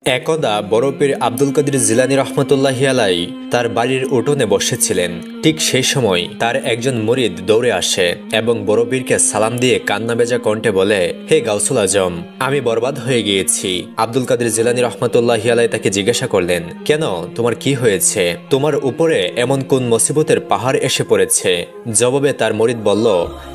একদা বড় পীর আব্দুল কাদের জিলানী রহমতুল্লাহি আলাই তার বাড়ির উঠোনে বসেছিলেন। ঠিক সেই সময় তার একজন মুরিদ দৌড়ে আসে এবং বড় পীরকে সালাম দিয়ে কান্না ভেজা কণ্ঠে বলে, হে গাউসুল আজম, আমি বরবাদ হয়ে গিয়েছি। আব্দুল কাদের জিলানী রহমতুল্লাহি আলাই তাকে জিজ্ঞাসা করলেন, কেন, তোমার কি হয়েছে? তোমার উপরে এমন কোন মুসিবতের পাহাড় এসে পড়েছে? জবাবে তার মুরিদ বলল,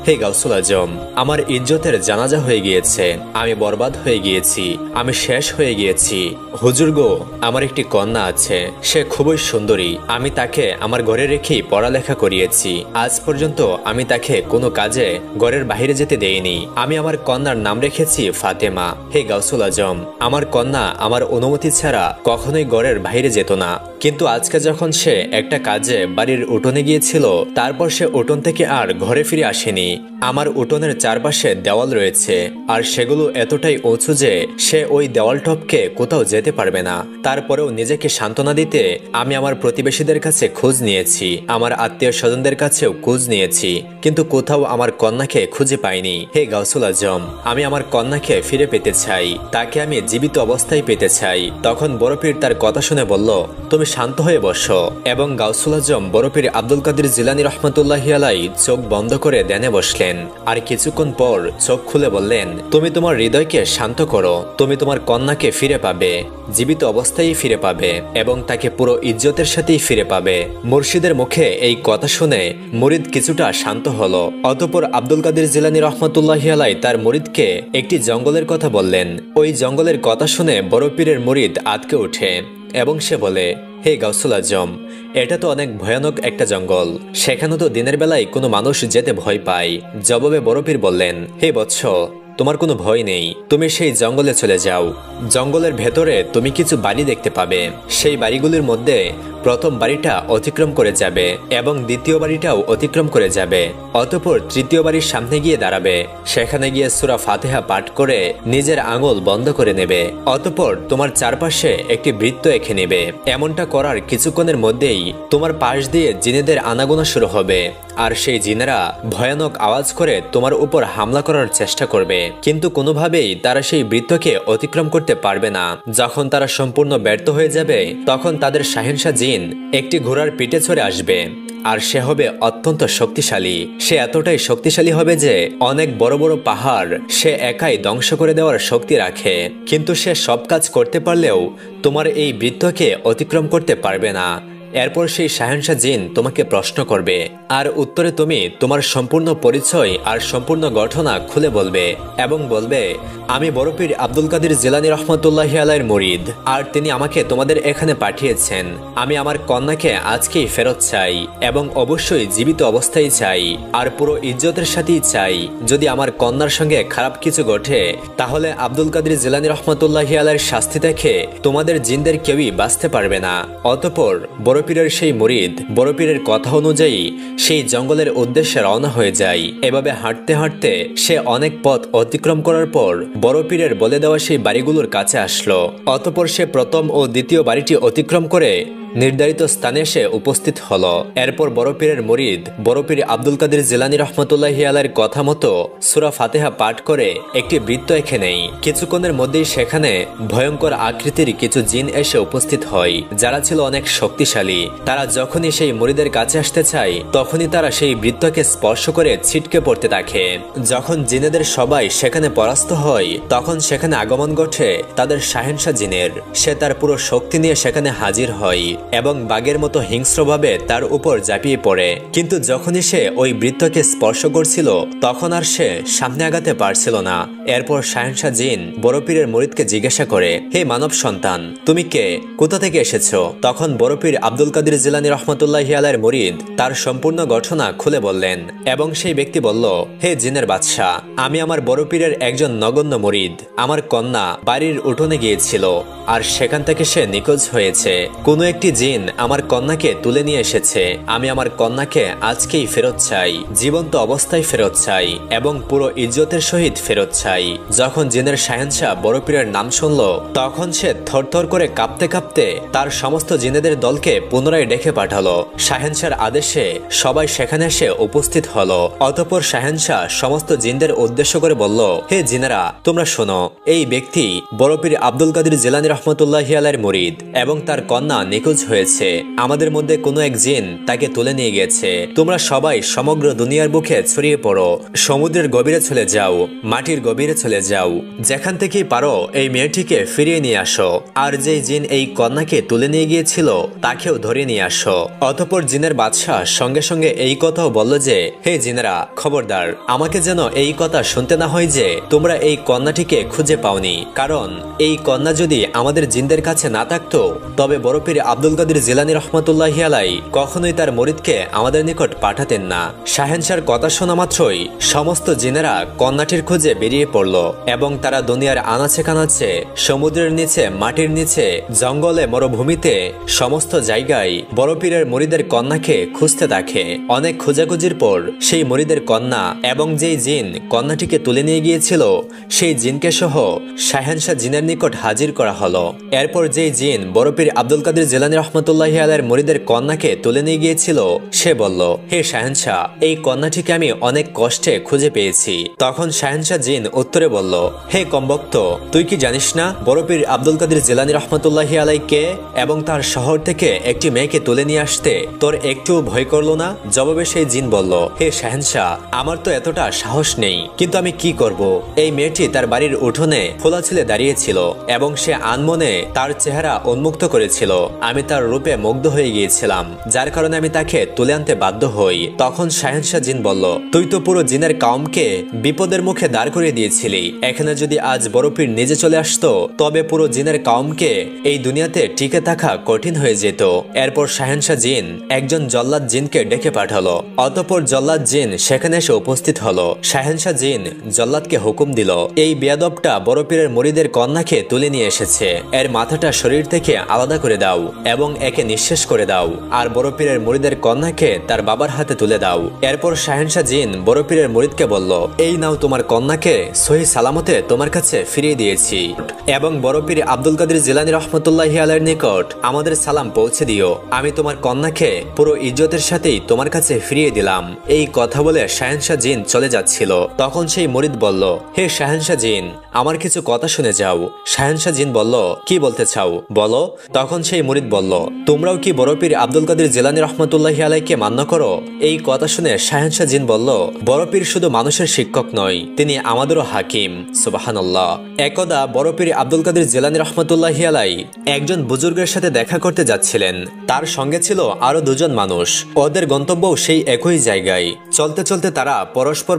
হে গাউসুল আজম, আমার ইজ্জতের জানাজা হয়ে গিয়েছে, আমি বরবাদ হয়ে গিয়েছি, আমি শেষ হয়ে গিয়েছি। হুজুর গো, আমার একটি কন্যা আছে, সে খুবই সুন্দরী। আমি তাকে আমার ঘরে রেখেই পড়ালেখা করিয়েছি। আজ পর্যন্ত আমি তাকে কোনো কাজে ঘরের বাইরে যেতে দেইনি। আমি আমার কন্যার নাম রেখেছি ফাতেমা। হে গাউসুল আজম, আমার কন্যা আমার অনুমতি ছাড়া কখনোই ঘরের বাইরে যেত না, কিন্তু আজকে যখন সে একটা কাজে বাড়ির উঠোনে গিয়েছিল, তারপর সে উঠোন থেকে আর ঘরে ফিরে আসেনি। আমার উঠোনের চারপাশে দেওয়াল রয়েছে, আর সেগুলো এতটাই উঁচু যে সে ওই দেওয়াল টপকে কোথাও যেতে পারবে না। তারপরেও নিজেকে সান্ত্বনা দিতে আমি আমার প্রতিবেশীদের কাছে খোঁজ নিয়েছি, আমার আত্মীয় স্বজনদের কাছেও খোঁজ নিয়েছি, কিন্তু কোথাও আমার কন্যাকে খুঁজে পাইনি। হে গাউসুল আজম, আমি আমার কন্যাকে ফিরে পেতে চাই, তাকে আমি জীবিত অবস্থায় পেতে চাই। তখন বড় পীর তার কথা শুনে বলল, তুমি শান্ত হয়ে বসো। এবং গাউসুল আজম বড় পীর আব্দুল কাদের জিলানী রহমতুল্লাহি আলাই চোখ বন্ধ করে ধ্যানে বসলেন। আর কিছুক্ষণ পর চোখ খুলে বললেন, তুমি তোমার হৃদয়কে শান্ত করো, তুমি তোমার কন্যাকে ফিরে পাবে, জীবিত অবস্থায় ফিরে পাবে এবং তাকে পুরো ইজ্জতের সাথেই ফিরে পাবে। মুর্শিদের মুখে এই কথা শুনে মুরিদ কিছুটা শান্ত হলো। অতঃপর আব্দুল কাদের জিলানী রহমতুল্লাহি আলাই তার মুরিদকে একটি জঙ্গলের কথা বললেন। ওই জঙ্গলের কথা শুনে বড় পীরের মুরিদ আঁতকে ওঠে এবং সে বলে, হে গাউসুল আজম, এটা তো অনেক ভয়ানক একটা জঙ্গল, সেখানে তো দিনের বেলায় কোনো মানুষ যেতে ভয় পায়। জবাবে বড় পীর বললেন, হে বৎস, তোমার কোনো ভয় নেই, তুমি সেই জঙ্গলে চলে যাও। জঙ্গলের ভেতরে তুমি কিছু বাড়ি দেখতে পাবে। সেই বাড়িগুলির মধ্যে প্রথম বাড়িটা অতিক্রম করে যাবে এবং দ্বিতীয় বাড়িটাও অতিক্রম করে যাবে। অতঃপর তৃতীয় বাড়ির সামনে গিয়ে দাঁড়াবে। সেখানে গিয়ে সূরা ফাতিহা পাঠ করে নিজের আঙুল বন্ধ করে নেবে। অতঃপর তোমার চারপাশে একটি বৃত্ত এঁকে নেবে। এমনটা করার কিছুক্ষণের মধ্যেই তোমার পাশ দিয়ে জিনেদের আনাগোনা শুরু হবে, আর সেই জিনেরা ভয়ানক আওয়াজ করে তোমার উপর হামলা করার চেষ্টা করবে, কিন্তু কোনোভাবেই তারা সেই বৃত্তকে অতিক্রম করতে পারবে না। যখন তারা সম্পূর্ণ ব্যর্থ হয়ে যাবে, তখন তাদের শাহেনশাহ জিন একটি ঘোড়ার পিঠে চড়ে আসবে, আর সে হবে অত্যন্ত শক্তিশালী। সে এতটাই শক্তিশালী হবে যে অনেক বড় বড় পাহাড় সে একাই ধ্বংস করে দেওয়ার শক্তি রাখে, কিন্তু সে সব কাজ করতে পারলেও তোমার এই বৃত্তকে অতিক্রম করতে পারবে না। এরপর সেই শাহেনশাহ জিন তোমাকে প্রশ্ন করবে, আর উত্তরে তুমি তোমার সম্পূর্ণ পরিচয় আর সম্পূর্ণ ঘটনা খুলে বলবে এবং বলবে, আমি বড় পীর আব্দুল কাদের জিলানী রহমতুল্লাহি আলাইহির মুরিদ, আর তিনি আমাকে তোমাদের এখানে পাঠিয়েছেন। আমি আমার কন্যাকে আজকেই ফেরত চাই এবং অবশ্যই জীবিত অবস্থায় চাই, আর পুরো ইজ্জতের সাথেই চাই। যদি আমার কন্যার সঙ্গে খারাপ কিছু ঘটে, তাহলে আব্দুল কাদের জিলানী রহমতুল্লাহি আলাইহির শাস্তি দেখে তোমাদের জিনদের কেউই বাঁচতে পারবে না। অতঃপর বড় পীরের সেই মুরিদ বড় পীরের কথা অনুযায়ী সেই জঙ্গলের উদ্দেশ্যে রওনা হয়ে যায়। এভাবে হাঁটতে হাঁটতে সে অনেক পথ অতিক্রম করার পর বড় পীরের বলে দেওয়া সেই বাড়িগুলোর কাছে আসলো। অতঃপর সে প্রথম ও দ্বিতীয় বাড়িটি অতিক্রম করে নির্ধারিত স্থানে এসে উপস্থিত হলো। এরপর বড় পীরের মুরিদ বড় পীর আব্দুল কাদের জিলানী রহমতুল্লাহি আলাইহির কথা মতো সূরা ফাতিহা পাঠ করে একটি বৃত্ত এঁকে নেয়। কিছুক্ষণের মধ্যেই সেখানে ভয়ঙ্কর আকৃতির কিছু জিন এসে উপস্থিত হয়, যারা ছিল অনেক শক্তিশালী। তারা যখনই সেই মুরিদের কাছে আসতে চায়, তখনই তারা সেই বৃত্তকে স্পর্শ করে ছিটকে পড়তে থাকে। যখন জিনেদের সবাই সেখানে পরাস্ত হয়, তখন সেখানে আগমন ঘটে তাদের শাহেনশাহ জিনের। সে তার পুরো শক্তি নিয়ে সেখানে হাজির হয় এবং বাঘের মতো হিংস্রভাবে তার উপর ঝাঁপিয়ে পড়ে। কিন্তু যখনই সে ওই বৃত্তকে স্পর্শ করছিল, তখন আর সে সামনে আগাতে পারছিল না। এরপর শাহেনশাহ জিন বড় পীরের মুরিদকে জিজ্ঞাসা করে, হে মানব সন্তান, তুমি কে, কোথা থেকে এসেছো? তখন বড় পীর আব্দুল কাদের জিলানী রহমতুল্লাহি আলাইহির মুরিদ তার সম্পূর্ণ ঘটনা খুলে বললেন এবং সেই ব্যক্তি বলল, হে জিনের বাদশাহ, আমি আমার বড় পীরের একজন নগণ্য মুরিদ। আমার কন্যা বাড়ির উঠোনে গিয়েছিল, আর সেখান থেকে সে নিখোঁজ হয়েছে। কোনো একটি একটি জিন আমার কন্যাকে তুলে নিয়ে এসেছে। আমি আমার কন্যাকে আজকেই ফেরত চাই, জীবন্ত অবস্থায় ফেরত চাই এবং পুরো ইজ্জতের সহিত ফেরত চাই। যখন জিনের শাহেনশাহ বড় পীরের নাম শুনল, তখন সে থরথর করে কাঁপতে কাঁপতে তার সমস্ত জিনেদের দলকে পুনরায় ডেকে পাঠালো। শাহেনশাহর আদেশে সবাই সেখানে এসে উপস্থিত হলো। অতঃপর শাহেনশাহ সমস্ত জিনদের উদ্দেশ্য করে বলল, হে জিনেরা, তোমরা শোনো, এই ব্যক্তি বড় পীর আব্দুল কাদের জিলানী রহমতুল্লাহি আলাইহির মুরিদ এবং তার কন্যা নিখোঁজ হয়েছে। আমাদের মধ্যে কোনো এক জিন তাকে তুলে নিয়ে গেছে। তোমরা সবাই সমগ্র দুনিয়ার বুকে ছড়িয়ে পড়ো, সমুদ্রের গভীরে চলে যাও, মাটির গভীরে চলে যাও, যেখান থেকেই পারো এই মেয়েটিকে ফিরিয়ে নিয়ে আসো। আর যে জিন এই কন্যাকে তুলে নিয়ে গিয়েছিল তাকেও ধরে নিয়ে আসো। অতঃপর জিনের বাদশাহ সঙ্গে সঙ্গে এই কথাও বলল যে, হে জিনেরা, খবরদার, আমাকে যেন এই কথা শুনতে না হয় যে তোমরা এই কন্যাটিকে খুঁজে পাওনি। কারণ এই কন্যা যদি আমাদের জিনদের কাছে না থাকতো, তবে বড় পীর আব্দুল কাদের জিলানী রহমতুল্লাহি আলাই কখনোই তার মুরিদকে আমাদের নিকট পাঠাতেন না। শাহেনশাহর কথা শোনা মাত্রই সমস্ত জিনেরা কন্যাটির খোঁজে বেরিয়ে পড়ল এবং তারা দুনিয়ার আনাচে কানাচে, সমুদ্রের নিচে, মাটির নিচে, জঙ্গলে, মরুভূমিতে, সমস্ত জায়গায় বড় পীরের মুরিদের কন্যাকে খুঁজতে থাকে। অনেক খোঁজাখুঁজির পর সেই মুরিদের কন্যা এবং যেই জিন কন্যাটিকে তুলে নিয়ে গিয়েছিল সেই জিনকে সহ শাহেনশাহ জিনের নিকট হাজির করা হলো। এরপর যেই জিন বড় পীর আব্দুল কাদের জিলানী রহমতুল্লাহি আলাইহির মুরিদের কন্যাকে তুলে নিয়ে গিয়েছিল সে বলল, হে শাহেনশাহ, এই কন্যাটিকে আমি অনেক কষ্টে খুঁজে পেয়েছি। তখন শাহেনশাহ জিন উত্তরে বলল, হে কমবক্ত, তুই কি জানিস না বড় পীর আব্দুল কাদের জিলানী রহমতুল্লাহি আলাইহি কে এবং তার শহর থেকে একটি মেয়েকে তুলে নিয়ে আসতে তোর একটুও ভয় করলো না? জবাবে সেই জিন বলল, হে শাহেনশাহ, আমার তো এতটা সাহস নেই, কিন্তু আমি কি করব? এই মেয়েটি তার বাড়ির উঠোনে খোলা ছেলে দাঁড়িয়েছিল এবং সে আনমনে তার চেহারা উন্মুক্ত করেছিল। আমি তার রূপে মুগ্ধ হয়ে গিয়েছিলাম, যার কারণে আমি তাকে তুলে আনতে বাধ্য হই। তখন শাহেনশাহ জিন বলল, তুই তো পুরো জিনের কাউমকে বিপদের মুখে দাঁড় করিয়ে দিয়েছিলি। এখানে যদি আজ বড় পীর নিজে চলে আসতো, তবে পুরো জিনের কাউমকে এই দুনিয়াতে টিকে থাকা কঠিন হয়ে যেত। এরপর শাহেনশাহ জিন একজন জল্লাদ জিনকে ডেকে পাঠালো। অতঃপর জল্লাদ জিন সেখানে এসে উপস্থিত হলো। শাহেনশাহ জিন জল্লাদকে হুকুম দিল, এই বেয়াদবটা বড় পীরের মুরিদের কন্যাকে তুলে নিয়ে এসেছে, এর মাথাটা শরীর থেকে আলাদা করে দাও এবং একে নিঃশেষ করে দাও, আর বড় পীরের মুরিদের কন্যাকে তার বাবার হাতে তুলে দাও। এরপর শাহেনশাহ জিন বড় পীরের মুরিদকে বলল, এই নাও তোমার কন্যাকে সহি সালামতে তোমার কাছে ফিরিয়ে দিয়েছি এবং বড় পীর আব্দুল কাদের জিলানী রহমতুল্লাহি আলাইহির নিকট আমাদের সালাম পৌঁছে দিও। আমি তোমার কন্যাকে পুরো ইজ্জতের সাথেই তোমার কাছে ফিরিয়ে দিলাম। এই কথা বলে শাহেনশাহ জিন চলে যাচ্ছিল। তখন সেই মুরিদ বলল, হে শাহেনশাহ জিন, আমার কিছু কথা শুনে যাও। শাহেনশাহ জিন বলল, কি বলতে চাও বলো। তখন সেই মুরিদ বলল, তোমরাও কি বড় পীর আব্দুল কাদের জিলানী রহমতুল্লাহি আলাইহিকে মান্য করো? এই কথা শুনে শাহেনশাহ জিন বলল, বড় পীর শুধু মানুষের শিক্ষক নয়, তিনি আমাদেরও হাকিম। সুবহানাল্লাহ। একদা বড় পীর আব্দুল কাদের জিলানী রহমতুল্লাহি আলাইহি একজন বুজুর্গের সাথে দেখা করতে যাচ্ছিলেন। তার সঙ্গে ছিল আরো দুজন মানুষ। ওদের গন্তব্যও সেই একই জায়গায়। চলতে চলতে তারা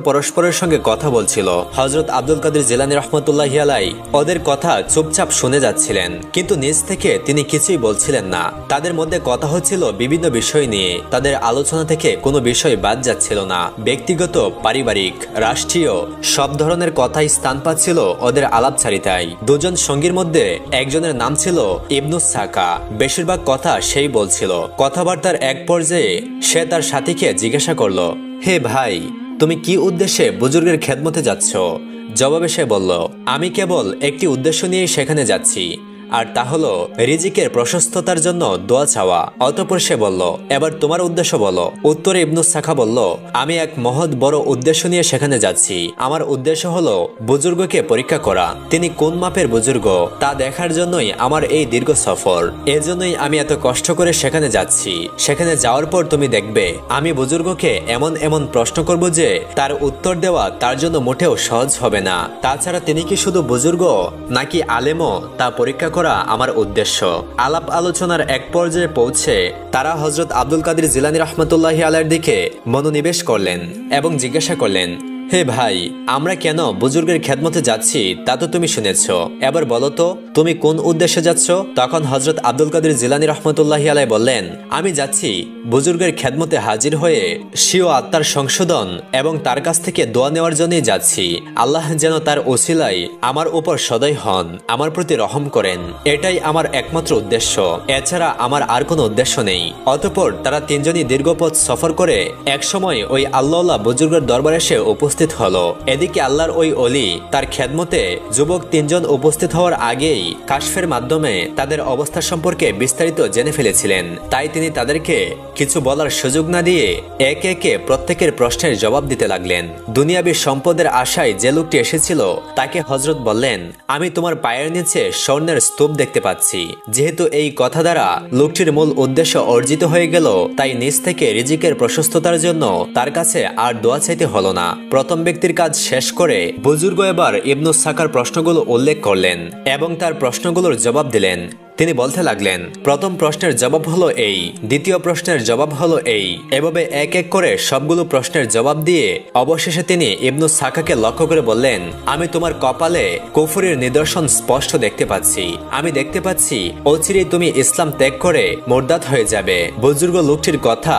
পরস্পরের সঙ্গে কথা বলছিল। হযরত আব্দুল কাদের জিলানী রহমতুল্লাহি আলাইহি ওদের কথা চুপচাপ শুনে যাচ্ছিলেন, কিন্তু নিজ থেকে তিনি কিছুই বলছিলেন না। তাদের মধ্যে কথা হচ্ছিল বিভিন্ন বিষয় নিয়ে। তাদের আলোচনা থেকে কোনো বিষয় বাদ যাচ্ছিল না। ব্যক্তিগত, পারিবারিক, রাষ্ট্রীয় সব ধরনের কথাই স্থান পাচ্ছিল ওদের আলাপচারিতায়। দুজন সঙ্গীর মধ্যে একজনের নাম ছিল ইবনুস সাকা। বেশিরভাগ কথা সেই বলছিল। কথাবার্তার এক পর্যায়ে সে তার সাথীকে জিজ্ঞাসা করলো, হে ভাই, তুমি কি উদ্দেশ্যে বুজুর্গের খেদমতে যাচ্ছ? জবাবে সে বলল, আমি কেবল একটি উদ্দেশ্য নিয়ে সেখানে যাচ্ছি, আর তা হলো রিজিকের প্রশস্ততার জন্য দোয়া চাওয়া। অতঃপর সে বলল, এবার তোমার উদ্দেশ্য বলো। উত্তরে ইবনুস সাখা বলল, আমি এক মহৎ বড় উদ্দেশ্য নিয়ে সেখানে যাচ্ছি। আমার উদ্দেশ্য হলো বুজুর্গকে পরীক্ষা করা। তিনি কোন মাপের বুজুর্গ তা দেখার জন্যই আমার এই দীর্ঘ সফর। এজন্যই আমি এত কষ্ট করে সেখানে যাচ্ছি। সেখানে যাওয়ার পর তুমি দেখবে আমি বুজুর্গকে এমন এমন প্রশ্ন করব যে তার উত্তর দেওয়া তার জন্য মোটেও সহজ হবে না। তাছাড়া তিনি কি শুধু বুজুর্গ নাকি আলেমও তা পরীক্ষা করা আমার উদ্দেশ্য। আলাপ আলোচনার এক পর্যায়ে পৌঁছে তারা হযরত আব্দুল কাদের জিলানী রহমতুল্লাহি আলাইহির দিকে মনোনিবেশ করলেন এবং জিজ্ঞাসা করলেন, হে ভাই, আমরা কেন বুজুর্গের খেদমতে যাচ্ছি তা তো তুমি শুনেছ, এবার বলো তো তুমি কোন উদ্দেশ্যে যাচ্ছ? তখন হযরত আব্দুল কাদের জিলানী রহমতুল্লাহি আলাইহি বললেন, আমি যাচ্ছি বুজুর্গের খেদমতে হাজির হয়ে স্বীয় আত্মার সংশোধন এবং তার কাছ থেকে দোয়া নেওয়ার জন্যই যাচ্ছি। আল্লাহ যেন তার ওসিলায় আমার উপর সদয় হন, আমার প্রতি রহম করেন, এটাই আমার একমাত্র উদ্দেশ্য, এছাড়া আমার আর কোনো উদ্দেশ্য নেই। অতঃপর তারা তিনজনই দীর্ঘ পথ সফর করে একসময় ওই আল্লাহওয়ালা বুজুর্গের দরবারে এসে উপস্থিত হলো। এদিকে আল্লাহর ওই অলি তার খেদমতে যুবক তিনজন উপস্থিত হওয়ার আগেই কাশফের মাধ্যমে তাদের অবস্থা সম্পর্কে বিস্তারিত জেনে ফেলেছিলেন। তাই তিনি তাদেরকে কিছু বলার সুযোগ না দিয়ে একে একে প্রত্যেকের প্রশ্নের জবাব দিতে লাগলেন। দুনিয়াবী সম্পদের আশায় যে লোকটি এসেছিল তাকে হযরত বললেন, আমি তোমার পায়ের নিচে স্বর্ণের স্তূপ দেখতে পাচ্ছি। যেহেতু এই কথা দ্বারা লোকটির মূল উদ্দেশ্য অর্জিত হয়ে গেল, তাই নিজ থেকে রিজিকের প্রশস্ততার জন্য তার কাছে আর দোয়া চাইতে হলো না। প্রথম ব্যক্তির কাজ শেষ করে বুজুর্গ এবার ইবনু সাকার প্রশ্নগুলো উল্লেখ করলেন এবং তার প্রশ্নগুলোর জবাব দিলেন। তিনি বলতে লাগলেন, প্রথম প্রশ্নের জবাব হলো এই, দ্বিতীয় প্রশ্নের জবাব হলো এই, এভাবে এক এক করে সবগুলো প্রশ্নের জবাব দিয়ে অবশেষে তিনি ইবনু সাকাকে লক্ষ্য করে বললেন, আমি তোমার কপালে কুফরের নিদর্শন স্পষ্ট দেখতে পাচ্ছি। আমি দেখতে পাচ্ছি অচিরেই তুমি ইসলাম ত্যাগ করে মুরতাদ হয়ে যাবে। বুজুর্গ লোকটির কথা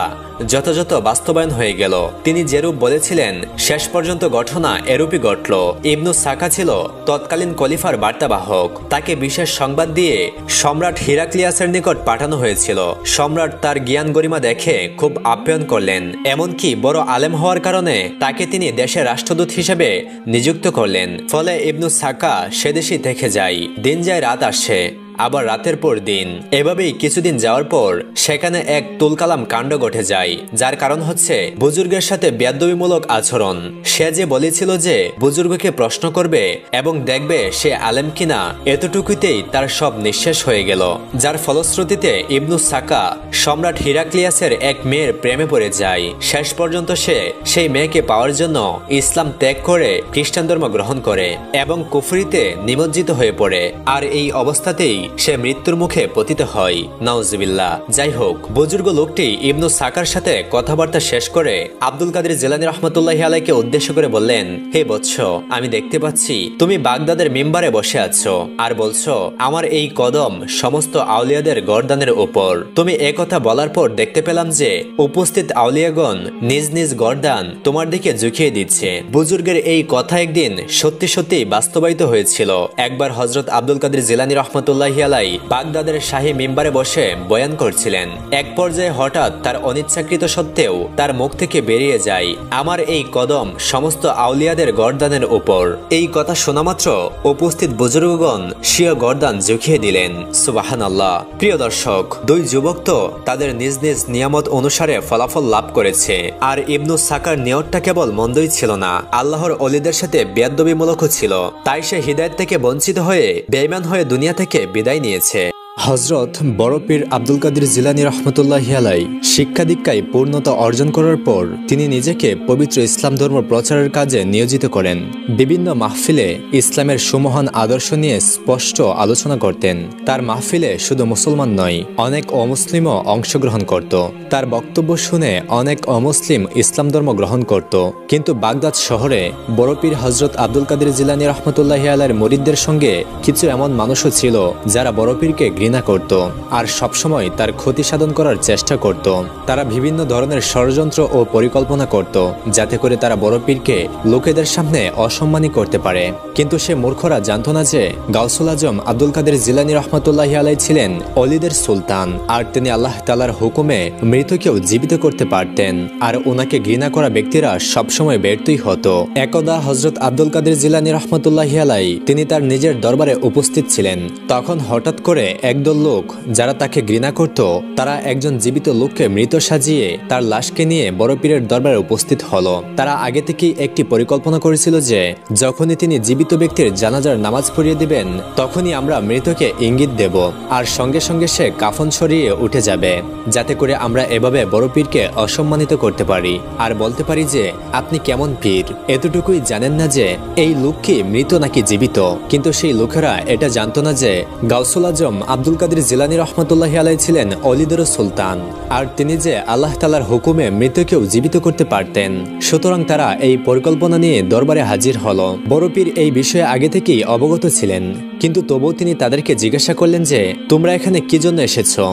যথাযথ বাস্তবায়ন হয়ে গেল। তিনি যেরূপ বলেছিলেন শেষ পর্যন্ত ঘটনা এরূপই ঘটল। ইবনু সাকা ছিল তৎকালীন খলিফার বার্তাবাহক। তাকে বিশেষ সংবাদ দিয়ে সম্রাট হিরাক্লিয়াসের নিকট পাঠানো হয়েছিল। সম্রাট তার জ্ঞান গরিমা দেখে খুব আপ্যায়ন করলেন, এমনকি বড় আলেম হওয়ার কারণে তাকে তিনি দেশের রাষ্ট্রদূত হিসেবে নিযুক্ত করলেন। ফলে ইবনু সাকা সেদেশেই থেকে যায়। দিন যায় রাত আসে, আবার রাতের পর দিন। এভাবেই কিছুদিন যাওয়ার পর সেখানে এক তুলকালাম কাণ্ড ঘটে যায়, যার কারণ হচ্ছে বুজুর্গের সাথে বেয়াদবিমূলক আচরণ। সে যে বলেছিল যে বুজুর্গকে প্রশ্ন করবে এবং দেখবে সে আলেম কিনা, এতটুকুতেই তার সব নিঃশেষ হয়ে গেল। যার ফলশ্রুতিতে ইবনু সাকা সম্রাট হিরাক্লিয়াসের এক মেয়ের প্রেমে পড়ে যায়। শেষ পর্যন্ত সে সেই মেয়েকে পাওয়ার জন্য ইসলাম ত্যাগ করে খ্রিস্টান ধর্ম গ্রহণ করে এবং কুফরিতে নিমজ্জিত হয়ে পড়ে। আর এই অবস্থাতেই সে মৃত্যুর মুখে পতিত হয়, নাউজুবিল্লাহ। যাই হোক, বুজুর্গ লোকটি ইবনু সাকার সাথে কথাবার্তা শেষ করে আব্দুল কাদের জিলানী রহমতুল্লাহি আলাইহিকে উদ্দেশ্য করে বললেন, হে বৎস, আমি দেখতে পাচ্ছি তুমি বাগদাদের মিম্বারে বসে আছো আর বলছো আমার এই কদম সমস্ত আউলিয়াদের গর্দানের উপর। তুমি একথা বলার পর দেখতে পেলাম যে উপস্থিত আউলিয়াগণ নিজ নিজ গর্দান তোমার দিকে ঝুঁকিয়ে দিচ্ছে। বুজুর্গের এই কথা একদিন সত্যি সত্যি বাস্তবায়িত হয়েছিল। একবার হযরত আব্দুল কাদের জিলানী রহমতুল্লাহি আলাইহি বাগদাদের শাহী মিম্বারে বসে বয়ান করছিলেন। এক পর্যায়ে হঠাৎ তার অনিচ্ছাকৃত সত্ত্বেও তার মুখ থেকে বেরিয়ে যায়, আমার এই কদম সমস্ত আউলিয়াদের গর্দানের উপর। এই কথা শোনা মাত্র উপস্থিত বুজুর্গগণ স্বীয় গর্দান ঝুঁকিয়ে দিলেন। সুবহানাল্লাহ। প্রিয় দর্শক, দুই যুবক তো তাদের নিজ নিজ নিয়ামত অনুসারে ফলাফল লাভ করেছে। আর ইবনু সাকার নিয়তটা কেবল মন্দই ছিল না, আল্লাহর অলিদের সাথে বেয়াদবিমূলকও ছিল। তাই সে হিদায়াত থেকে বঞ্চিত হয়ে বেঈমান হয়ে দুনিয়া থেকে বিদায় নিয়েছে। হযরত বড় পীর আব্দুল কাদের জিলানী রহমতুল্লাহি আলাইহি শিক্ষা দীক্ষায় পূর্ণতা অর্জন করার পর তিনি নিজেকে পবিত্র ইসলাম ধর্ম প্রচারের কাজে নিয়োজিত করেন। বিভিন্ন মাহফিলে ইসলামের সুমহান আদর্শ নিয়ে স্পষ্ট আলোচনা করতেন। তার মাহফিলে শুধু মুসলমান নয়, অনেক অমুসলিমও অংশগ্রহণ করত। তার বক্তব্য শুনে অনেক অমুসলিম ইসলাম ধর্ম গ্রহণ করত। কিন্তু বাগদাদ শহরে বড় পীর হযরত আব্দুল কাদের জিলানী রহমতুল্লাহি আলাইহির মুরিদদের সঙ্গে কিছু এমন মানুষও ছিল যারা বড় পীরকে ঘৃণা করত আর সবসময় তার ক্ষতি সাধন করার চেষ্টা করত। তারা বিভিন্ন ধরনের ষড়যন্ত্র ও পরিকল্পনা করত যাতে করে তারা বড় পীরকে লোকেদের সামনে অসম্মানী করতে পারে। কিন্তু সে মূর্খরা জানত না যে গাউসুল আজম আব্দুল কাদের জিলানী রহমতুল্লাহি আলাইহি ছিলেন অলিদের সুলতান, আর তিনি আল্লাহ তাআলার হুকুমে মৃতকেও জীবিত করতে পারতেন। আর ওনাকে ঘৃণা করা ব্যক্তিরা সবসময় ব্যর্থই হতো। একদা হযরত আব্দুল কাদের জিলানী রহমতুল্লাহি আলাইহি তিনি তার নিজের দরবারে উপস্থিত ছিলেন। তখন হঠাৎ করে একদল লোক যারা তাকে ঘৃণা করত, তারা একজন জীবিত লোককে মৃত সাজিয়ে তার লাশকে নিয়ে বড় পীরের দরবারে উপস্থিত হলো। তারা আগে থেকেই একটি পরিকল্পনা করেছিল যে যখনই তিনি জীবিত ব্যক্তির জানাজার নামাজ পড়িয়ে দিবেন তখনই আমরা মৃতকে ইঙ্গিত দেব আর সঙ্গে সঙ্গে সে কাফন ছড়িয়ে উঠে যাবে, যাতে করে আমরা এভাবে বড় পীরকে অসম্মানিত করতে পারি আর বলতে পারি যে আপনি কেমন পীর, এতটুকুই জানেন না যে এই লোক কি মৃত নাকি জীবিত। কিন্তু সেই লোকেরা এটা জানতো না যে গাউসুল আজম আব্দুল কাদের জিলানী রহমতুল্লাহি আলাইহি ছিলেন অলিদের সুলতান, আর তিনি যে আল্লাহ তাআলার হুকুমে মৃতকেও জীবিত করতে পারতেন। সুতরাং তারা এই পরিকল্পনা নিয়ে দরবারে হাজির হলো। বড় পীর এই বিষয়ে আগে থেকেই অবগত ছিলেন, কিন্তু তবুও তিনি তাদেরকে জিজ্ঞাসা করলেন যে তোমরা এখানে কি জন্য এসেছো।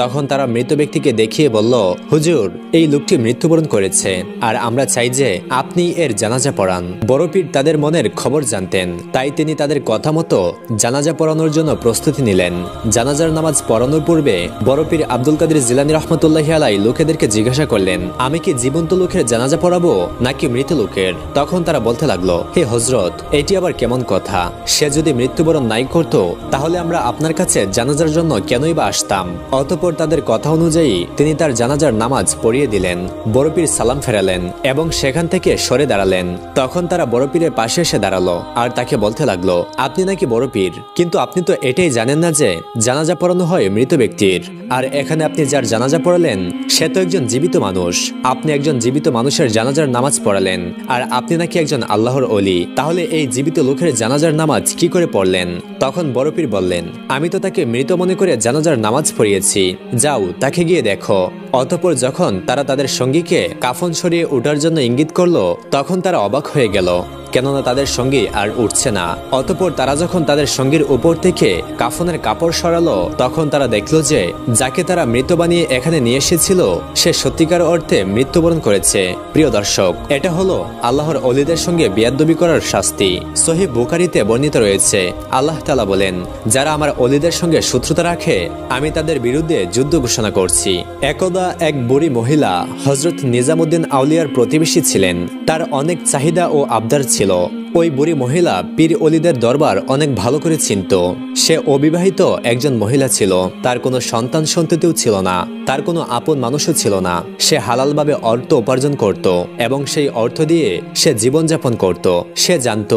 তখন তারা মৃত ব্যক্তিকে দেখিয়ে বলল, হুজুর, এই লোকটি মৃত্যুবরণ করেছে, আর আমরা চাই যে আপনি এর জানাজা পড়ান। বড় পীর তাদের মনের খবর জানতেন, তাই তিনি তাদের কথা মতো জানাজা পড়ানোর জন্য প্রস্তুতি নিলেন। জানাজার নামাজ পড়ানোর পূর্বে বড় পীর আব্দুল কাদের জিলানী রহমতুল্লাহি আলাইহি লোকেদেরকে জিজ্ঞাসা করলেন, আমি কি জীবন্ত লোকের জানাজা পড়াবো নাকি মৃত লোকের? তখন তারা বলতে লাগলো, হে হজরত, এটি আবার কেমন কথা? সে যদি মৃত্যুবরণ নাই করত তাহলে আমরা আপনার কাছে জানাজার জন্য কেনই বা আসতাম? অতঃপর তাদের কথা অনুযায়ী তিনি তার জানাজার নামাজ পড়িয়ে দিলেন। বড় পীর সালাম ফেরালেন এবং সেখান থেকে সরে দাঁড়ালেন। তখন তারা বড় পীরের পাশে এসে দাঁড়ালো আর তাকে বলতে লাগলো, আপনি নাকি বড় পীর, কিন্তু আপনি তো এটাই জানেন না যে জানাজা পড়ানো হয় মৃত ব্যক্তির, আর এখানে আপনি যার জানাজা পড়ালেন সে তো একজন জীবিত মানুষ। আপনি একজন জীবিত মানুষের জানাজার নামাজ পড়ালেন, আর আপনি নাকি একজন আল্লাহর ওলি, তাহলে এই জীবিত লোকের জানাজার নামাজ কি করে পড়লেন? তখন বড় পীর বললেন, আমি তো তাকে মৃত মনে করে জানাজার নামাজ পড়িয়েছি, যাও তাকে গিয়ে দেখো। অতঃপর যখন তারা তাদের সঙ্গীকে কাফন সরিয়ে ওঠার জন্য ইঙ্গিত করলো, তখন তারা অবাক হয়ে গেল, কেননা তাদের সঙ্গী আর উঠছে না। অতঃপর তারা যখন তাদের সঙ্গীর উপর থেকে কাফনের কাপড় সরালো, তখন তারা দেখলো যে যাকে তারা মৃত বানিয়ে এখানে নিয়ে এসেছিল সে সত্যিকার অর্থে মৃত্যুবরণ করেছে। প্রিয় দর্শক, এটা হলো আল্লাহর ওলিদের সঙ্গে বিয়াদবি করার শাস্তি। সহিহ বুখারীতে বর্ণিত রয়েছে, আল্লাহ তাআলা বলেন, যারা আমার ওলিদের সঙ্গে শত্রুতা রাখে আমি তাদের বিরুদ্ধে যুদ্ধ ঘোষণা করছি। একদা এক বুড়ি মহিলা হযরত নিজামুদ্দিন আউলিয়ার প্রতিবেশী ছিলেন। তার অনেক চাহিদা ও আবদার ছিল। ওই বুড়ি মহিলা পীর অলিদের দরবার অনেক ভালো করে চিনত। সে অবিবাহিত একজন মহিলা ছিল, তার কোনো সন্তান সন্ততিও ছিল না, তার কোনো আপন মানুষও ছিল না। সে হালালভাবে অর্থ উপার্জন করত এবং সেই অর্থ দিয়ে সে জীবনযাপন করত। সে জানত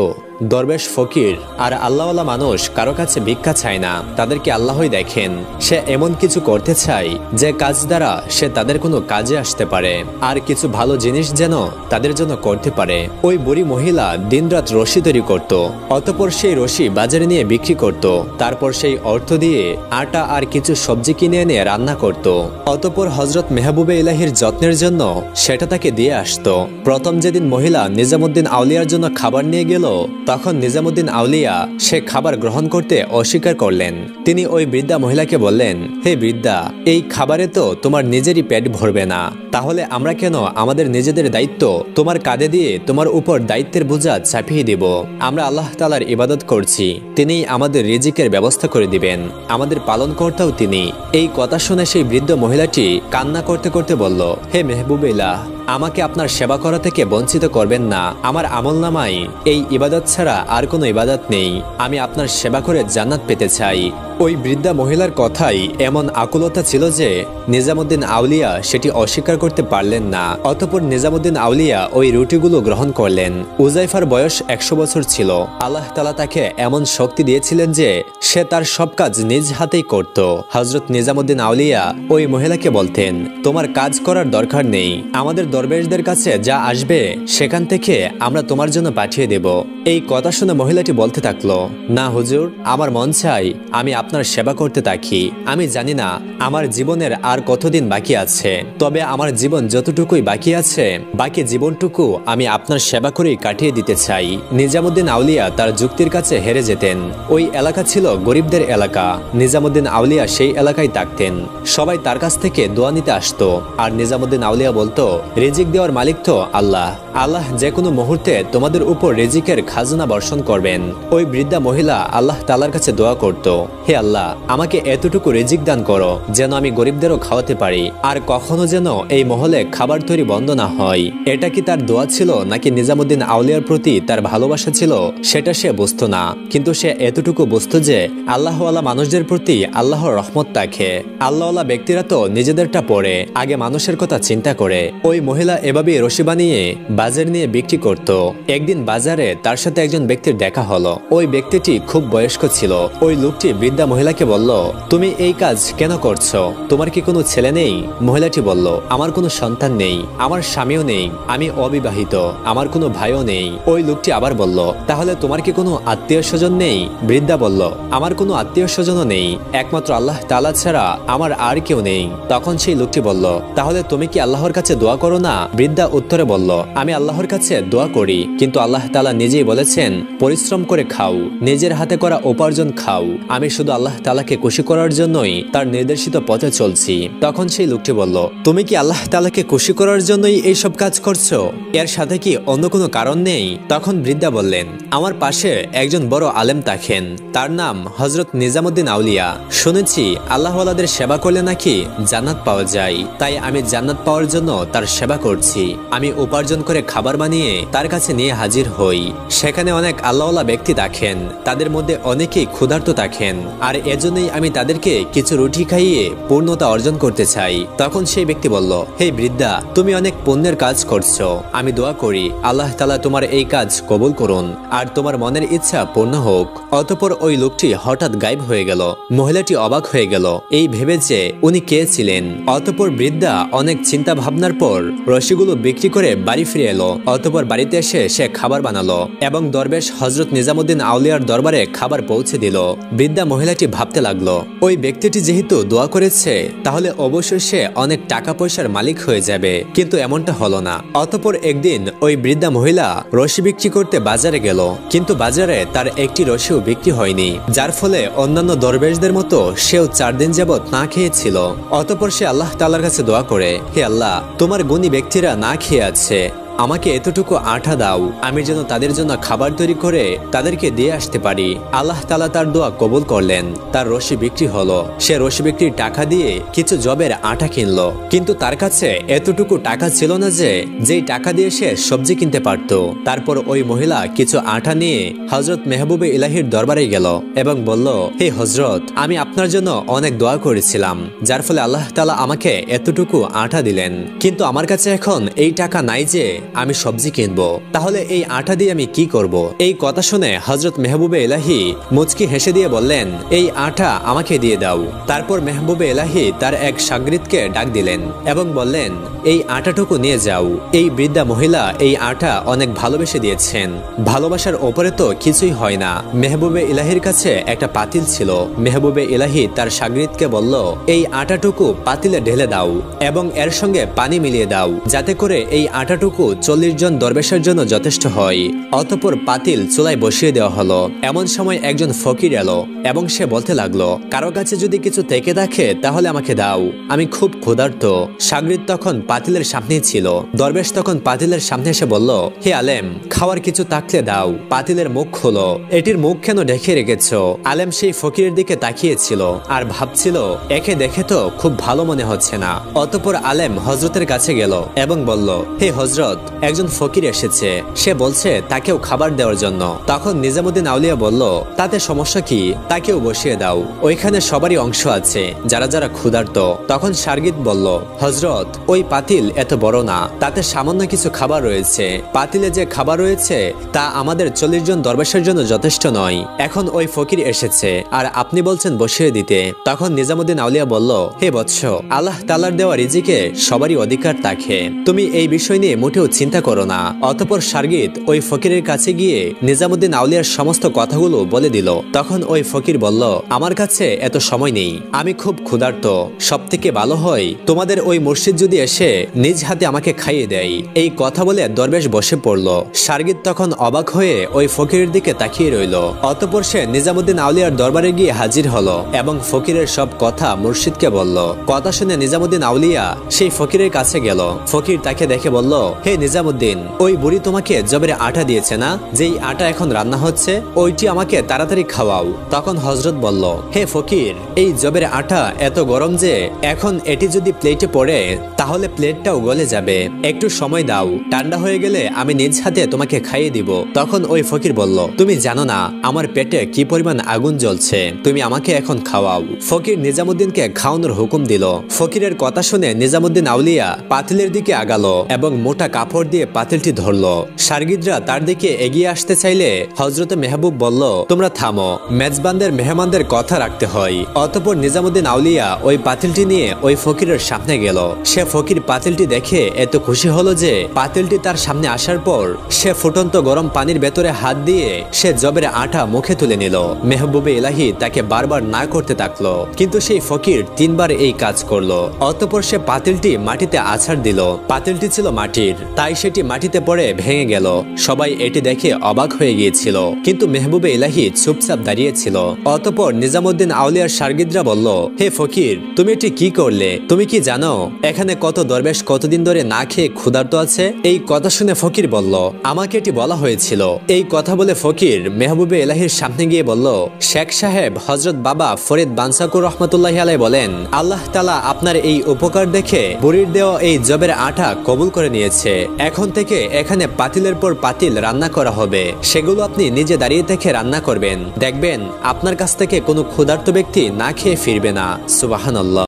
দরবেশ ফকির আর আল্লাহওয়ালা মানুষ কারো কাছে ভিক্ষা চায় না, তাদেরকে আল্লাহই দেখেন। সে এমন কিছু করতে চায় যে কাজ দ্বারা সে তাদের কোনো কাজে আসতে পারে, আর কিছু ভালো জিনিস যেন তাদের জন্য করতে পারে। ওই বুড়ি মহিলা দিনরাত রশি তৈরি করত, অতঃপর সেই রশি বাজারে নিয়ে বিক্রি করত। তারপর সেই অর্থ দিয়ে আটা আর কিছু সবজি কিনে এনে রান্না করত। অতঃপর হযরত মেহবুবে ইলাহির যত্নের জন্য সেটা তাকে দিয়ে আসতো। প্রথম যেদিন মহিলা নিজামুদ্দিন আউলিয়ার জন্য খাবার নিয়ে গেল, তখন নিজামুদ্দিন আউলিয়া সে খাবার গ্রহণ করতে অস্বীকার করলেন। তিনি ওই বৃদ্ধা মহিলাকে বললেন, হে বৃদ্ধা, এই খাবারে তো তোমার নিজেরই পেট ভরবে না, তাহলে আমরা কেন আমাদের নিজেদের দায়িত্ব তোমার কাঁধে দিয়ে তোমার উপর দায়িত্বের বোঝা চাপিয়ে দেব? আমরা আল্লাহ তাআলার ইবাদত করছি, তিনি আমাদের রিজিকের ব্যবস্থা করে দিবেন, আমাদের পালনকর্তাও তিনি। এই কথা শুনে সেই বৃদ্ধ মহিলাটি কান্না করতে করতে বলল, হে মেহবুবে ইলাহ, আমাকে আপনার সেবা করা থেকে বঞ্চিত করবেন না। আমার আমলনামায় এই ইবাদত ছাড়া আর কোনো ইবাদত নেই। আমি আপনার সেবা করে জান্নাত পেতে চাই। ওই বৃদ্ধা মহিলার কথাই এমন আকুলতা ছিল যে নিজামুদ্দিন আউলিয়া সেটি অস্বীকার করতে পারলেন না। অতঃপর নিজামুদ্দিন আউলিয়া ওই রুটিগুলো গ্রহণ করলেন। উজাইফার বয়স 100 বছর ছিল। আল্লাহ তাআলা তাকে এমন শক্তি দিয়েছিলেন যে সে তার সব কাজ নিজ হাতেই করত। হযরত নিজামুদ্দিন আউলিয়া ওই মহিলাকে বলতেন, তোমার কাজ করার দরকার নেই, আমাদের দরবেশদের কাছে যা আসবে সেখান থেকে আমরা তোমার জন্য পাঠিয়ে দেব। এই কথা শুনে মহিলাটি বলতে থাকলো, না হুজুর, আমার মন চাই আমি আপনার সেবা করতে থাকি। আমি জানি না আমার জীবনের আর কতদিন বাকি আছে, তবে আমার জীবন যতটুকুই বাকি আছে বাকি জীবনটুকু আমি আপনার সেবা করেই কাটিয়ে দিতে চাই। নিজামুদ্দিন আউলিয়া তার যুক্তির কাছে হেরে যেতেন। ওই এলাকা ছিল গরিবদের এলাকা। নিজামুদ্দিন আউলিয়া সেই এলাকায় থাকতেন। সবাই তার কাছ থেকে দোয়া নিতে আসতো, আর নিজামুদ্দিন আউলিয়া বলতো, রিজিক দেওয়ার মালিক তো আল্লাহ, আল্লাহ যে কোনো মুহূর্তে তোমাদের উপর রিজিকের খাজনা বর্ষণ করবেন। ওই বৃদ্ধা মহিলা আল্লাহ তাআলার কাছে দোয়া করত, হে আল্লাহ, আমাকে এতটুকু রিজিক দান করো যেন আমি গরিবদেরও খাওয়াতে পারি, আর কখনো যেন এই মহলে খাবার তৈরি বন্ধ না হয়। এটা কি তার দোয়া ছিল নাকি নিজামুদ্দিন আউলিয়ার প্রতি তার ভালোবাসা ছিল সেটা সে বুঝতো না, কিন্তু সে এতটুকু বুঝতো যে আল্লাহওয়ালা মানুষদের প্রতি আল্লাহর রহমত থাকে। আল্লাহওয়ালা ব্যক্তিরা তো নিজেদেরটা পড়ে আগে মানুষের কথা চিন্তা করে। ওই মহিলা এভাবেই রশি বানিয়ে বাজারে নিয়ে বিক্রি করত। একদিন বাজারে তার সাথে একজন ব্যক্তির দেখা হলো। ওই ব্যক্তিটি খুব বয়স্ক ছিল। ওই লোকটি বৃদ্ধা মহিলাকে বলল, তুমি এই কাজ কেন করছো? তোমার কি কোনো ছেলে নেই? মহিলাটি বলল, আমার কোনো সন্তান নেই, আমার স্বামীও নেই, আমি অবিবাহিত, আমার কোনো ভাইও নেই। ওই লোকটি আবার বলল, তাহলে তোমার কি কোনো আত্মীয় স্বজন নেই? বৃদ্ধা বলল, আমার কোনো আত্মীয় স্বজনও নেই, একমাত্র আল্লাহ তাআলা ছাড়া আমার আর কেউ নেই। তখন সেই লোকটি বলল, তাহলে তুমি কি আল্লাহর কাছে দোয়া করো না? বৃদ্ধা উত্তরে বলল, আমি আল্লাহর কাছে দোয়া করি, কিন্তু আল্লাহ তাআলা নিজেই বলেছেন পরিশ্রম করে খাও, নিজের হাতে করা উপার্জন খাও। আমি শুধু আল্লাহ তাআলাকে খুশি করার জন্যই তার নির্দেশিত পথে চলছি। তখন সেই লোকটি বলল, তুমি কি আল্লাহ তাআলাকে খুশি করার জন্যই এই সব কাজ করছো? এর সাথে কি অন্য কোনো কারণ নেই? তখন বৃদ্ধা বললেন, আমার পাশে একজন বড় আলেম থাকেন, তার নাম হযরত নিজামুদ্দিন আউলিয়া। শুনেছি আল্লাহওয়ালাদের সেবা করলে নাকি জান্নাত পাওয়া যায়, তাই আমি জান্নাত পাওয়ার জন্য তার সেবা করছি। আমি উপার্জন করে খাবার বানিয়ে তার কাছে নিয়ে হাজির হই। সেখানে অনেক আল্লাহওয়ালা ব্যক্তি থাকেন, তাদের মধ্যে অনেকেই ক্ষুধার্ত থাকেন, আর এজন্যই আমি তাদেরকে কিছু রুটি খাইয়ে পূর্ণতা অর্জন করতে চাই। তখন সেই ব্যক্তি বলল, হে বৃদ্ধা, তুমি অনেক পুণ্যের কাজ করছো, আমি দোয়া করি আল্লাহ তাআলা তোমার এই কাজ কবুল করুন আর তোমার মনের ইচ্ছা পূর্ণ হোক। অতঃপর ওই লোকটি হঠাৎ গায়েব হয়ে গেল। মহিলাটি অবাক হয়ে গেল, এই ভেবে যে উনি কে ছিলেন। অতঃপর বৃদ্ধা অনেক চিন্তা ভাবনার পর রশিগুলো বিক্রি করে বাড়ি ফিরে এলো। অতঃপর বাড়িতে এসে সে খাবার বানালো এবং দরবেশ হযরত নিজামুদ্দিন আউলিয়ার দরবারে খাবার পৌঁছে দিল। বৃদ্ধা মহিলাটি ভাবতে লাগলো, ওই ব্যক্তিটি যেহেতু দোয়া করেছে, তাহলে অবশ্যই সে অনেক টাকা পয়সার মালিক হয়ে যাবে, কিন্তু এমনটা হলো না। অতঃপর একদিন ওই বৃদ্ধা মহিলা রশি বিক্রি করতে বাজারে গেল, কিন্তু বাজারে তার একটি রশিও বিক্রি হয়নি, যার ফলে অন্যান্য দরবেশদের মতো সেও 4 দিন যাবৎ না খেয়েছিল। অতঃপর সে আল্লাহ তাআলার কাছে দোয়া করে, হে আল্লাহ, তোমার গুণী ব্যক্তিরা না খেয়ে আছে, আমাকে এতটুকু আটা দাও, আমি যেন তাদের জন্য খাবার তৈরি করে তাদেরকে দিয়ে আসতে পারি। আল্লাহ তাআলা তার দোয়া কবুল করলেন। তার রশি বিক্রি হলো। সে রশি বিক্রির টাকা দিয়ে কিছু জবের আটা কিনলো, কিন্তু তার কাছে এতটুকু টাকা ছিল না যে যেই টাকা দিয়ে সে সবজি কিনতে পারত। তারপর ওই মহিলা কিছু আটা নিয়ে হযরত মেহবুবে ইলাহির দরবারে গেল এবং বলল, হে হযরত, আমি আপনার জন্য অনেক দোয়া করেছিলাম, যার ফলে আল্লাহ তাআলা আমাকে এতটুকু আটা দিলেন, কিন্তু আমার কাছে এখন এই টাকা নাই যে আমি সবজি কিনবো, তাহলে এই আটা দিয়ে আমি কি করব? এই কথা শুনে হযরত মেহবুবে ইলাহি মুচকি হেসে দিয়ে বললেন, এই আটা আমাকে দিয়ে দাও। তারপর মেহবুবে ইলাহি তার এক শাগরিদকে ডাক দিলেন এবং বললেন, এই আটাটুকু নিয়ে যাও। এই বৃদ্ধা মহিলা এই আটা অনেক ভালোবেসে দিয়েছেন। ভালোবাসার ওপরে তো কিছুই হয় না। মেহবুবে ইলাহির কাছে একটা পাতিল ছিল। মেহবুবে ইলাহি তার শাগরিদকে বলল, এই আটাটুকু পাতিলে ঢেলে দাও এবং এর সঙ্গে পানি মিলিয়ে দাও, যাতে করে এই আটাটুকু 40 জন দরবেশের জন্য যথেষ্ট হয়। অতঃপর পাতিল চুলায় বসিয়ে দেওয়া হলো। এমন সময় একজন ফকির এলো এবং সে বলতে লাগলো, কারো কাছে যদি কিছু থেকে থাকে তাহলে আমাকে দাও, আমি খুব ক্ষুধার্ত। শাগরিদ তখন পাতিলের সামনেই ছিল। দরবেশ তখন পাতিলের সামনে এসে বলল, হে আলেম, খাওয়ার কিছু থাকলে দাও। পাতিলের মুখ খোলো, এটির মুখ কেন ঢেকে রেখেছো? আলেম সেই ফকিরের দিকে তাকিয়েছিল আর ভাবছিল, একে দেখে তো খুব ভালো মনে হচ্ছে না। অতঃপর আলেম হযরতের কাছে গেল এবং বলল, হে হযরত, একজন ফকির এসেছে, সে বলছে তাকেও খাবার দেওয়ার জন্য। তখন নিজামুদ্দিন আউলিয়া বলল, তাতে সমস্যা কি? তাকেও বসিয়ে দাও, ওইখানে সবারই অংশ আছে, যারা যারা ক্ষুধার্ত। তখন শাগরিদ বলল, হযরত, ওই পাতিল এত বড় না, তাতে সামান্য কিছু খাবার রয়েছে। পাতিলে যে খাবার রয়েছে তা আমাদের 40 জন দরবেশের জন্য যথেষ্ট নয়। এখন ওই ফকির এসেছে আর আপনি বলছেন বসিয়ে দিতে। তখন নিজামুদ্দিন আউলিয়া বলল, হে বৎস, আল্লাহ তাআলার দেওয়া রিজিকে সবারই অধিকার থাকে, তুমি এই বিষয় নিয়ে মোটেও চিন্তা করো না। অতঃপর শাগরিদ ওই ফকিরের কাছে গিয়ে নিজামুদ্দিন আউলিয়ার সমস্ত কথাগুলো বলে দিল। তখন ওই ফকির বলল, আমার কাছে এত সময় নেই, আমি খুব ক্ষুধার্ত। সবথেকে ভালো হয় তোমাদের ওই মুর্শিদ যদি এসে নিজ হাতে আমাকে খাইয়ে দেয়। এই কথা বলে দরবেশ বসে পড়ল। শাগরিদ তখন অবাক হয়ে ওই ফকিরের দিকে তাকিয়ে রইল। অতঃপর সে নিজামুদ্দিন আউলিয়ার দরবারে গিয়ে হাজির হলো এবং ফকিরের সব কথা মুর্শিদকে বলল। কথা শুনে নিজামুদ্দিন আউলিয়া সেই ফকিরের কাছে গেল। ফকির তাকে দেখে বলল, হে নিজামুদ্দিন, ওই বুড়ি তোমাকে জবের আটা দিয়েছে না, যেই আটা এখন রান্না হচ্ছে, ওইটি আমাকে তাড়াতাড়ি খাওয়াও। তখন হযরত বলল, হে ফকির, এই জবের আটা এত গরম যে এখন এটি যদি প্লেটে পড়ে তাহলে প্লেটটাও গলে যাবে, একটু সময় দাও, ঠান্ডা হয়ে গেলে আমি নিজ হাতে তোমাকে খাইয়ে দিব। তখন ওই ফকির বলল, তুমি জানো না আমার পেটে কি পরিমাণ আগুন জ্বলছে, তুমি আমাকে এখন খাওয়াও। ফকির নিজামুদ্দিনকে খাওয়ানোর হুকুম দিল। ফকিরের কথা শুনে নিজামুদ্দিন আউলিয়া পাতিলের দিকে আগালো এবং মোটা কাপড় দিয়ে পাতিলটি ধরলো। শারগিদরা তার দিকে এগিয়ে আসতে চাইলে হযরত মেহবুব বলল, তোমরা থামো, মেজবানদের মেহমানদের কথা রাখতে হয়। অতঃপর নিজামুদ্দিন আউলিয়া ওই পাতিলটি নিয়ে ওই ফকিরের সামনে গেল। সে ফকির পাতিলটি দেখে এত খুশি হলো যে পাতিলটি তার সামনে আসার পর সে ফুটন্ত গরম পানির ভেতরে হাত দিয়ে সে জবের আটা মুখে তুলে নিল। মেহবুবে ইলাহি তাকে বারবার না করতে থাকলো, কিন্তু সেই ফকির 3 বার এই কাজ করলো। অতঃপর সে পাতিলটি মাটিতে আছাড় দিল। পাতিলটি ছিল মাটির, তাই সেটি মাটিতে পড়ে ভেঙে গেল। সবাই এটি দেখে অবাক হয়ে গিয়েছিল, কিন্তু মেহবুবে ইলাহি চুপচাপ দাঁড়িয়েছিল। অতঃপর নিজামুদ্দিন আউলিয়ার শারগিদরা বলল, হে ফকির, তুমি এটি কি করলে? তুমি কি জানো এখানে কত দরবেশ কতদিন ধরে না খেয়ে ক্ষুধার্ত আছে? এই কথা শুনে ফকির বলল, আমাকে এটি বলা হয়েছিল। এই কথা বলে ফকির মেহবুবে ইলাহির সামনে গিয়ে বলল, শেখ সাহেব হযরত বাবা ফরিদ বানসাকুর রহমতুল্লাহি আলাইহি বলেন, আল্লাহ তাআলা আপনার এই উপকার দেখে বুড়ির দেওয়া এই জবের আটা কবুল করে নিয়েছে। এখন থেকে এখানে পাতিলের পর পাতিল রান্না করা হবে, সেগুলো আপনি নিজে দাঁড়িয়ে থেকে রান্না করবেন। দেখবেন আপনার কাছ থেকে কোনো ক্ষুধার্ত ব্যক্তি না খেয়ে ফিরবে না। সুবহানাল্লাহ।